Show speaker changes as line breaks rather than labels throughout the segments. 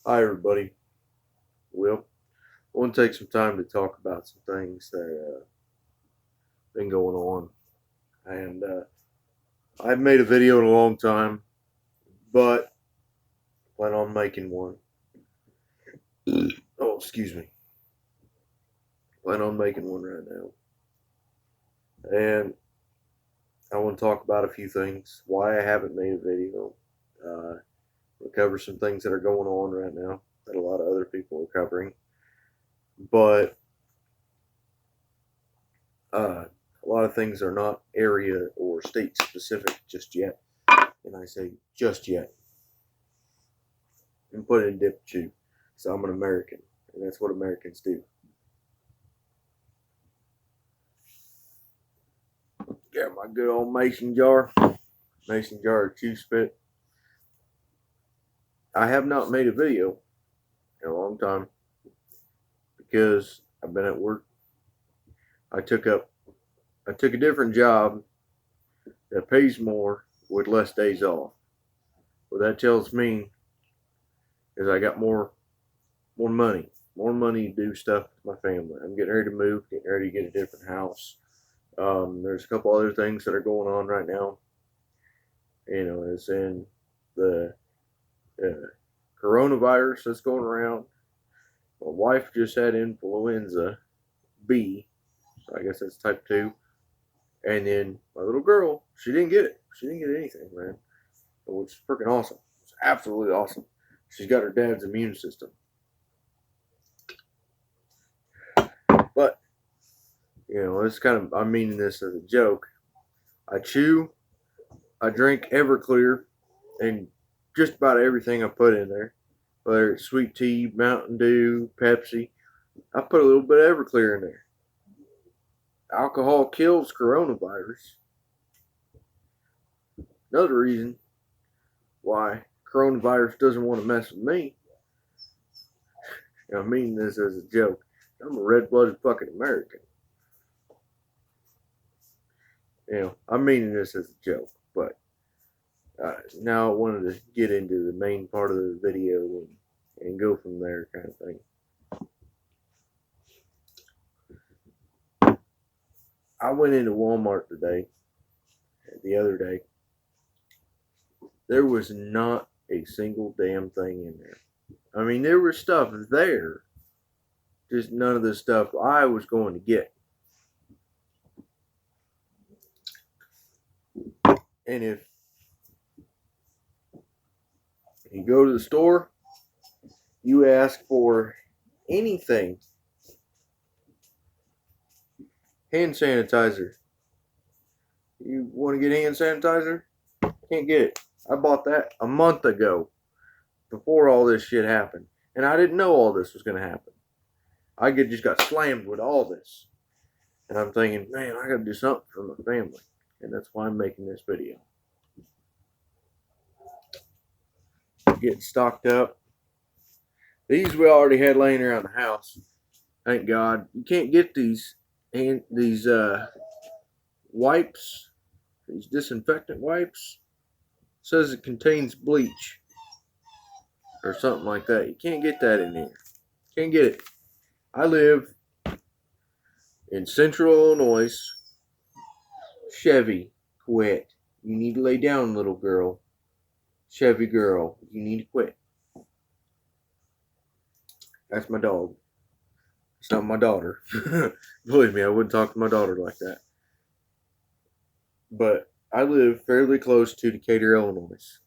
Hi, everybody. Well, I want to take some time to talk about some things that been going on, and I've made a video in a long time, but plan on making one. Oh, excuse me. Plan on making one right now, and I want to talk about a few things. Why I haven't made a video. We'll cover some things that are going on right now that a lot of other people are covering, but a lot of things are not area or state specific just yet. And I say just yet. And put it in dip chew. So I'm an American, and that's what Americans do. Got my good old mason jar of chew spit. I have not made a video in a long time because I've been at work. I took up I took a different job that pays more with less days off. What that tells me is I got more money to do stuff with my family. I'm getting ready to move, getting ready to get a different house. There's a couple other things that are going on right now. As in the uh, coronavirus that's going around. My wife just had influenza B, so I guess that's type 2. And then my little girl, she didn't get it. She didn't get anything, man. Which is freaking awesome. It's absolutely awesome. She's got her dad's immune system. But, it's kind of, I'm meaning this as a joke. I chew, I drink Everclear, and just about everything I put in there, whether it's sweet tea, Mountain Dew, Pepsi, I put a little bit of Everclear in there. Alcohol kills coronavirus. Another reason why coronavirus doesn't want to mess with me, and I mean this as a joke, I'm a red blooded fucking American. I'm meaning this as a joke, but now I wanted to get into the main part of the video and go from there, kind of thing. I went into Walmart the other day. There was not a single damn thing in there. I mean, there was stuff there, just none of the stuff I was going to get. And if you go to the store, you ask for anything, hand sanitizer. You want to get hand sanitizer? Can't get it. I bought that a month ago before all this shit happened. And I didn't know all this was going to happen. Just got slammed with all this. And I'm thinking, man, I got to do something for my family. And that's why I'm making this video. Getting stocked up. These we already had laying around the house. Thank God. You can't get these wipes, these disinfectant wipes. It says it contains bleach or something like that. You can't get that in here. Can't get it. I live in Central Illinois. Chevy, quit. You need to lay down, little girl. Chevy girl, you need to quit. That's my dog. It's not my daughter. Believe me, I wouldn't talk to my daughter like that. But I live fairly close to Decatur, Illinois.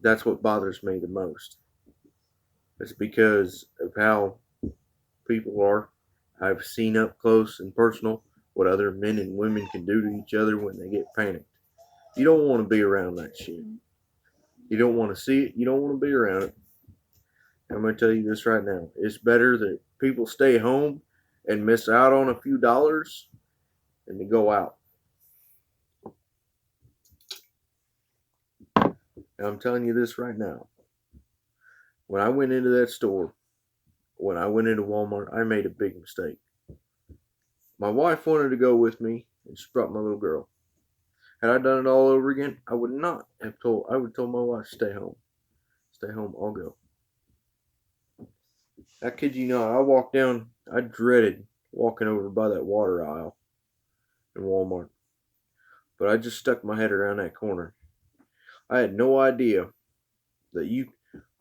That's what bothers me the most. It's because of how people are. I've seen up close and personal what other men and women can do to each other when they get panicked. You don't want to be around that shit. You don't want to see it. You don't want to be around it. I'm going to tell you this right now. It's better that people stay home and miss out on a few dollars than to go out. And I'm telling you this right now. When I went into that store, when I went into Walmart, I made a big mistake. My wife wanted to go with me, and she brought my little girl. Had I done it all over again, I would not have told. I would have told my wife, "Stay home, I'll go." I kid you not, I walked down, I dreaded walking over by that water aisle in Walmart. But I just stuck my head around that corner. I had no idea that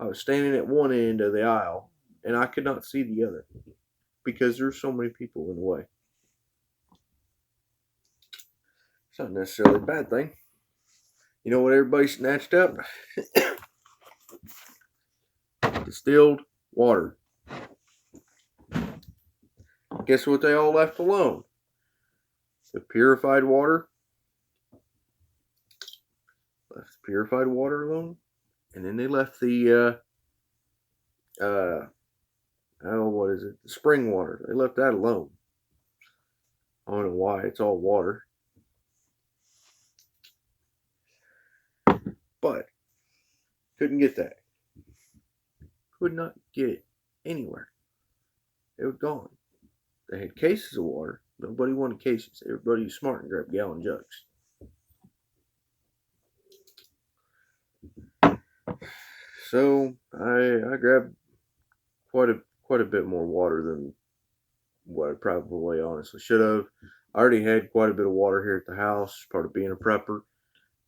I was standing at one end of the aisle and I could not see the other because there's so many people in the way. It's not necessarily a bad thing. You know what everybody snatched up? Distilled water. Guess what they all left alone? The purified water. Left the purified water alone. And then they left the what is it? The spring water. They left that alone. I don't know why. It's all water. But couldn't get that. Could not get it anywhere. It was gone. They had cases of water. Nobody wanted cases. Everybody was smart and grabbed gallon jugs. So I grabbed quite a bit more water than what I probably honestly should have. I already had quite a bit of water here at the house, part of being a prepper.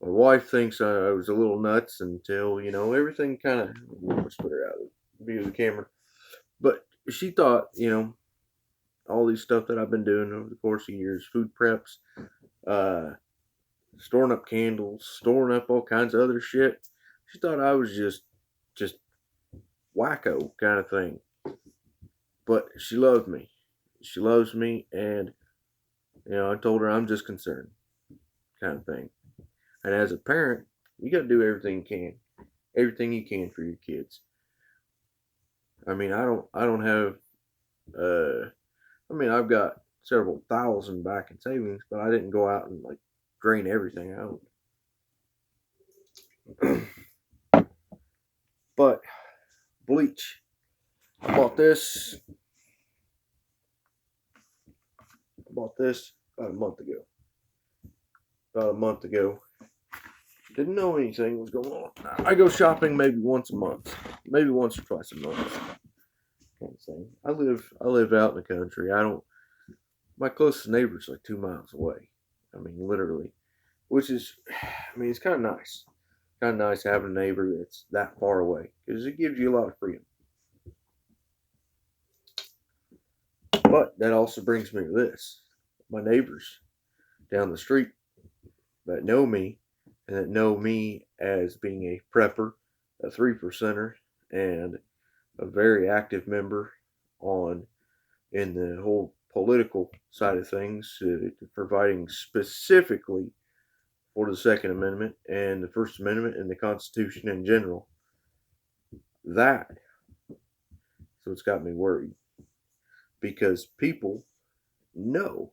My wife thinks I was a little nuts until, everything kind of, let's put her out of the view of the camera. But she thought, all these stuff that I've been doing over the course of years, food preps, storing up candles, storing up all kinds of other shit. She thought I was just wacko kind of thing. But she loved me. She loves me, and I told her I'm just concerned, kind of thing. And as a parent, you got to do everything you can for your kids. I mean, I don't have, I've got several thousand back in savings, but I didn't go out and like drain everything out. But bleach, I bought this about a month ago. Didn't know anything was going on. I go shopping maybe once a month, maybe once or twice a month. Can't say. I live out in the country. My closest neighbor's like 2 miles away. I mean, literally, which is, it's kind of nice. Kind of nice having a neighbor that's that far away because it gives you a lot of freedom. But that also brings me to this: my neighbors down the street that know me and that know me as being a prepper, a 3%er, and a very active member in the whole political side of things, providing specifically for the Second Amendment and the First Amendment and the Constitution in general. So it's got me worried because people know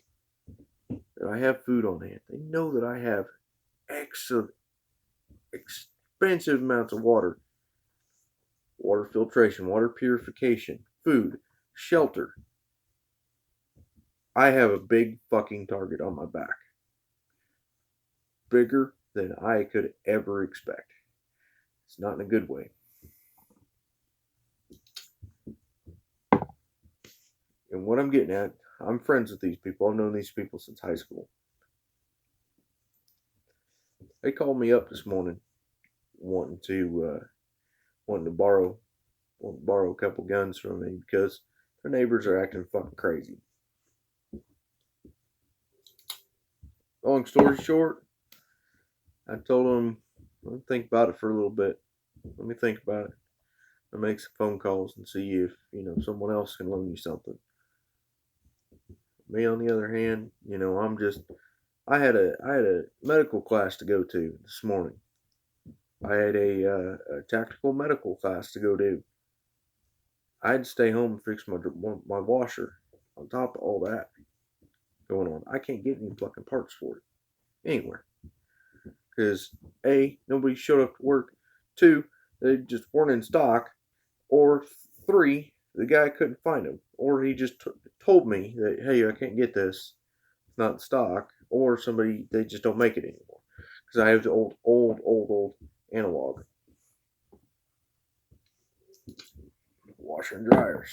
that I have food on hand. They know that I have expensive amounts of water filtration, water purification, food, shelter. I have a big fucking target on my back. Bigger than I could ever expect. It's not in a good way. And what I'm getting at, I'm friends with these people. I've known these people since high school. They called me up this morning wanting to borrow a couple guns from me because their neighbors are acting fucking crazy. Long story short, I told them, let me think about it for a little bit. Let me think about it. I make some phone calls and see if someone else can loan you something. Me, on the other hand, I had a medical class to go to this morning. I had a tactical medical class to go to. I had to stay home and fix my washer. On top of all that going on, I can't get any fucking parts for it anywhere because A, nobody showed up to work. 2, they just weren't in stock. Or 3, the guy couldn't find them. Or he just told me that, hey, I can't get this. It's not in stock. Or they just don't make it anymore. Because I have the old analog. washer and dryers.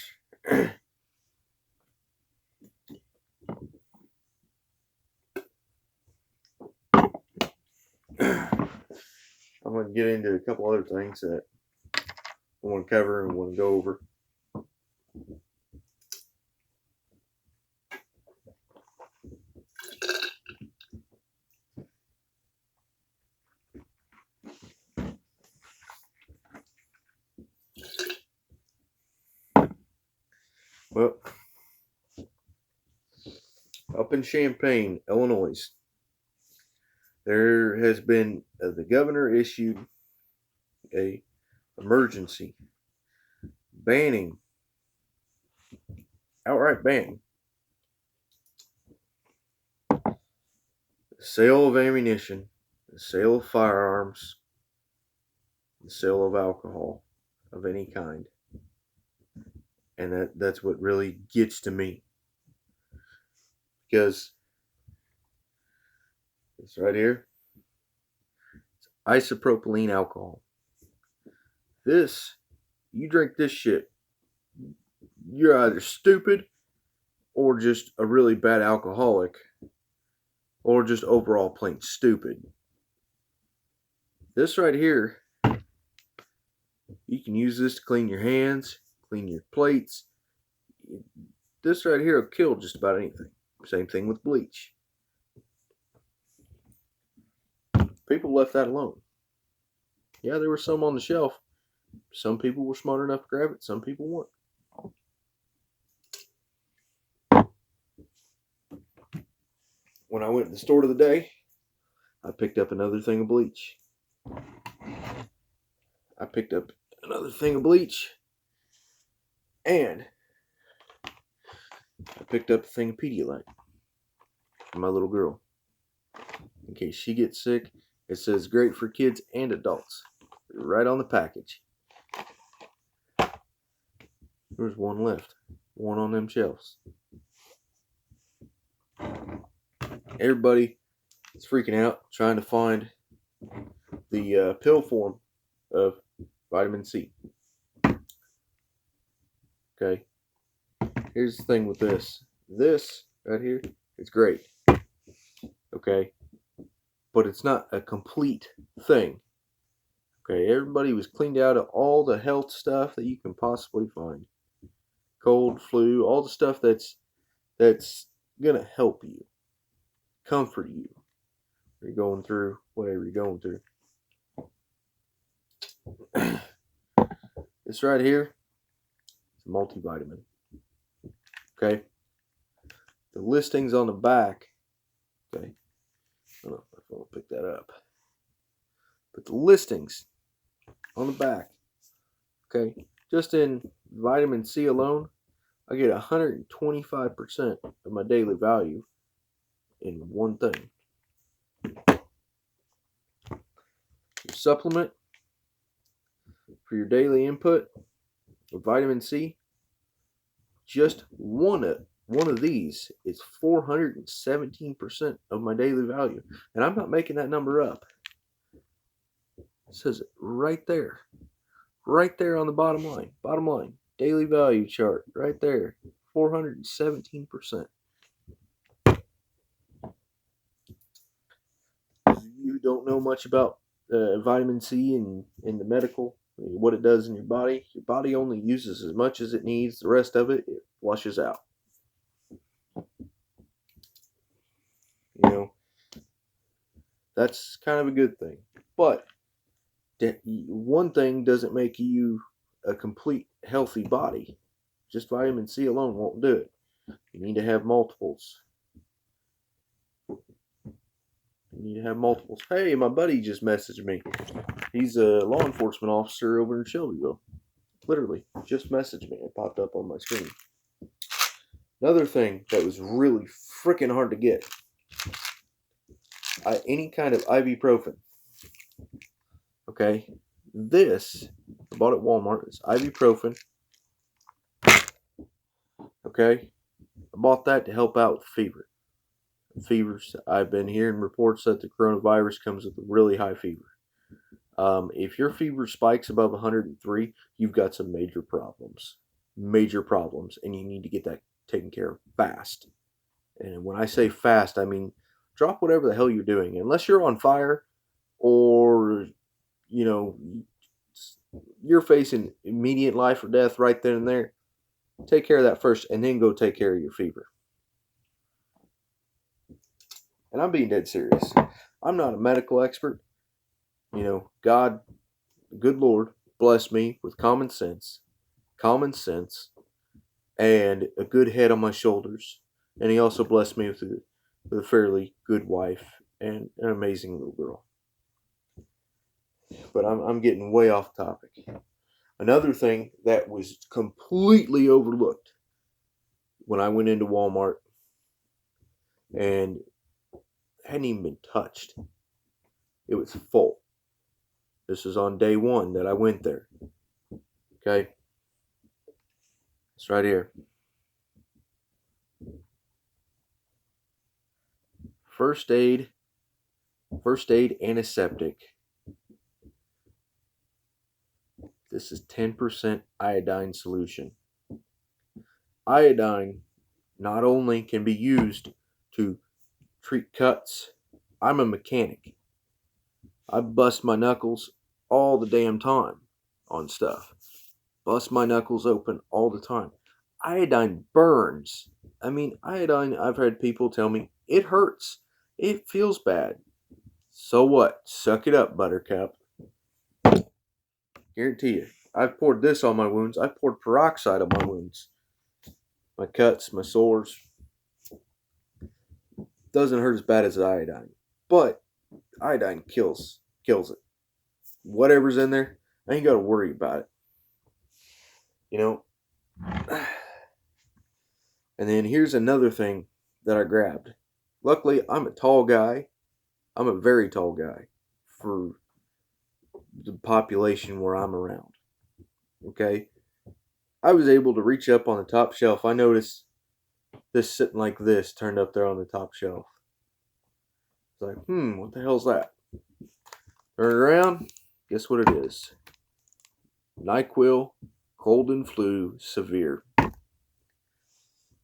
I'm going to get into a couple other things that I want to cover and want to go over. Well, up in Champaign, Illinois, there has been the governor issued a emergency outright banning the sale of ammunition, the sale of firearms, the sale of alcohol of any kind. And that's what really gets to me. Because it's right here. It's isopropylene alcohol. This, you drink this shit, you're either stupid or just a really bad alcoholic or just overall plain stupid. This right here, you can use this to clean your hands, clean your plates. This right here will kill just about anything. Same thing with bleach. People left that alone. Yeah, there were some on the shelf. Some people were smart enough to grab it. Some people weren't. When I went to the store today, I picked up another thing of bleach. And I picked up a thing of Pedialyte for my little girl. In case she gets sick, it says great for kids and adults. Right on the package. There's one left. One on them shelves. Everybody is freaking out trying to find the pill form of vitamin C. Okay. Here's the thing with this. This right here is great. Okay. But it's not a complete thing. Okay. Everybody was cleaned out of all the health stuff that you can possibly find. Cold, flu, all the stuff that's gonna help you, comfort you. You're going through whatever you're going through. This right here is a multivitamin. Okay. The listings on the back. Okay. I don't know if I'll pick that up. But the listings on the back. Okay. Just in vitamin C alone, I get 125% of my daily value in one thing. Your supplement for your daily input of vitamin C, just one of these is 417% of my daily value. And I'm not making that number up. It says it right there. Right there on the bottom line. Bottom line. Daily value chart. Right there. 417%. You don't know much about vitamin C and the medical, what it does in your body only uses as much as it needs. The rest of it flushes out. You know, that's kind of a good thing. But one thing doesn't make you a complete healthy body. Just vitamin C alone won't do it. You need to have multiples. Hey, my buddy just messaged me. He's a law enforcement officer over in Shelbyville. Literally, just messaged me. It popped up on my screen. Another thing that was really freaking hard to get. Any kind of ibuprofen. Okay, this I bought at Walmart. It's ibuprofen. Okay, I bought that to help out with fever. Fevers. I've been hearing reports that the coronavirus comes with a really high fever. If your fever spikes above 103, you've got some major problems. major problems, and you need to get that taken care of fast. And when I say fast, I mean drop whatever the hell you're doing. Unless you're on fire or, you know, you're facing immediate life or death right then and there, take care of that first and then go take care of your fever. And I'm being dead serious. I'm not a medical expert. You know, God, good Lord, bless me with common sense, and a good head on my shoulders. And He also blessed me with a fairly good wife and an amazing little girl. But I'm getting way off topic. Another thing that was completely overlooked when I went into Walmart and hadn't even been touched. It was full. This was on day one that I went there. Okay. It's right here. First aid, antiseptic. This is 10% iodine solution. Iodine not only can be used to treat cuts. I'm a mechanic. I bust my knuckles all the damn time on stuff. Bust my knuckles open all the time. Iodine burns. I mean, iodine, I've had people tell me, it hurts. It feels bad. So what? Suck it up, Buttercup. Guarantee you. I've poured this on my wounds. I've poured peroxide on my wounds. My cuts, my sores. Doesn't hurt as bad as iodine. But iodine kills it. Whatever's in there, I ain't got to worry about it. You know? And then here's another thing that I grabbed. Luckily, I'm a tall guy. I'm a very tall guy for the population where I'm around. Okay? I was able to reach up on the top shelf. I noticed this sitting like this turned up there on the top shelf. It's like, what the hell's that? Turn it around. Guess what it is? NyQuil Cold and Flu Severe.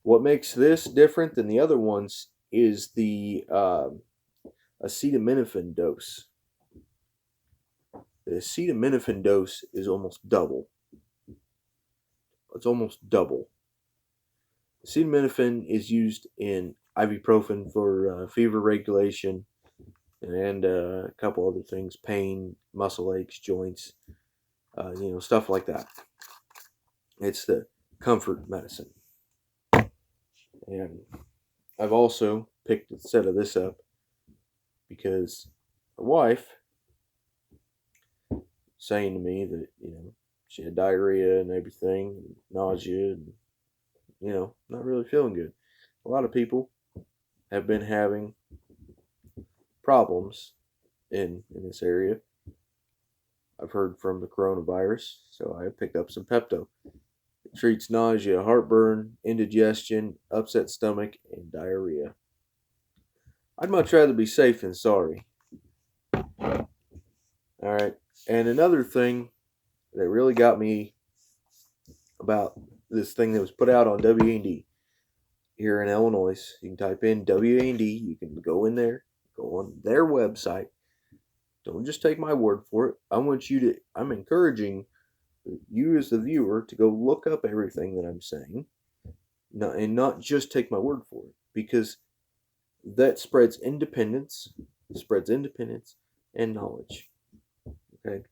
What makes this different than the other ones is the acetaminophen dose. The acetaminophen dose is almost double. It's almost double. Acetaminophen is used in ibuprofen for fever regulation and a couple other things, pain, muscle aches, joints, stuff like that. It's the comfort medicine. And I've also picked a set of this up because my wife saying to me that, she had diarrhea and everything, and nausea, and, not really feeling good. A lot of people have been having problems in this area. I've heard from the coronavirus, so I picked up some Pepto. It treats nausea, heartburn, indigestion, upset stomach, and diarrhea. I'd much rather be safe than sorry. Alright, and another thing that really got me about this thing that was put out on WAND here in Illinois. You can type in WAND. You can go in there, go on their website. Don't just take my word for it. I'm encouraging you as the viewer to go look up everything that I'm saying, and not just take my word for it, because that spreads independence and knowledge. Okay,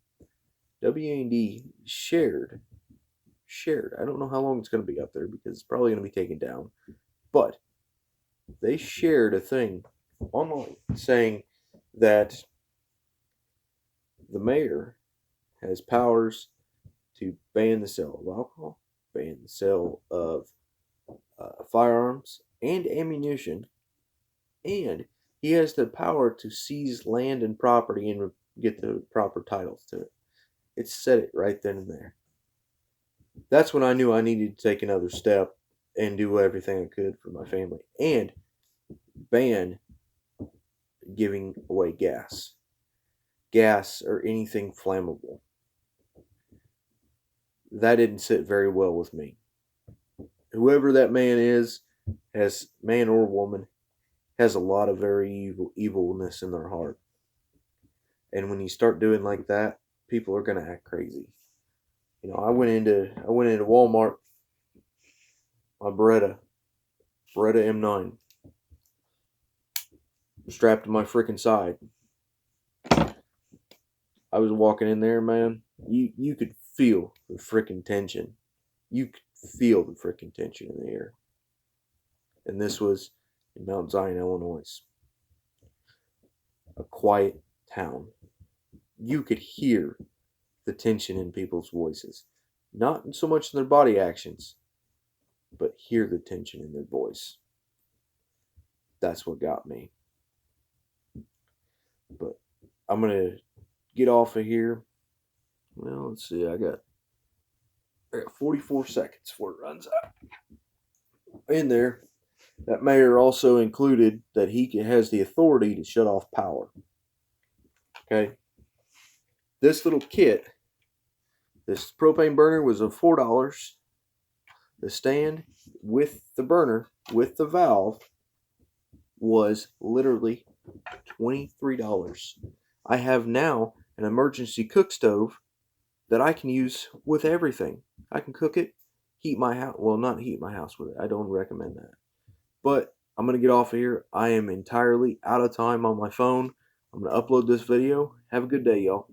WAND shared. I don't know how long it's going to be up there because it's probably going to be taken down, but they shared a thing online saying that the mayor has powers to ban the sale of alcohol, ban the sale of firearms and ammunition, and he has the power to seize land and property and get the proper titles to it. It said it right then and there. That's when I knew I needed to take another step and do everything I could for my family and ban giving away gas or anything flammable. That didn't sit very well with me. whoever that man is, has man or woman, has a lot of very evilness in their heart. And when you start doing like that, people are gonna act crazy. I went into Walmart, my Beretta M9, strapped to my freaking side. I was walking in there, man. You could feel the freaking tension. You could feel the freaking tension in the air. And this was in Mount Zion, Illinois, a quiet town. You could hear the tension in people's voices, not so much in their body actions, but hear the tension in their voice. That's what got me. But I'm gonna get off of here. Well, let's see. I got 44 seconds before it runs out. In there, that mayor also included that he has the authority to shut off power. Okay. This little kit, this propane burner was $4. The stand with the burner, with the valve, was literally $23. I have now an emergency cook stove that I can use with everything. I can cook it, heat my house. Well, not heat my house with it. I don't recommend that. But I'm going to get off of here. I am entirely out of time on my phone. I'm going to upload this video. Have a good day, y'all.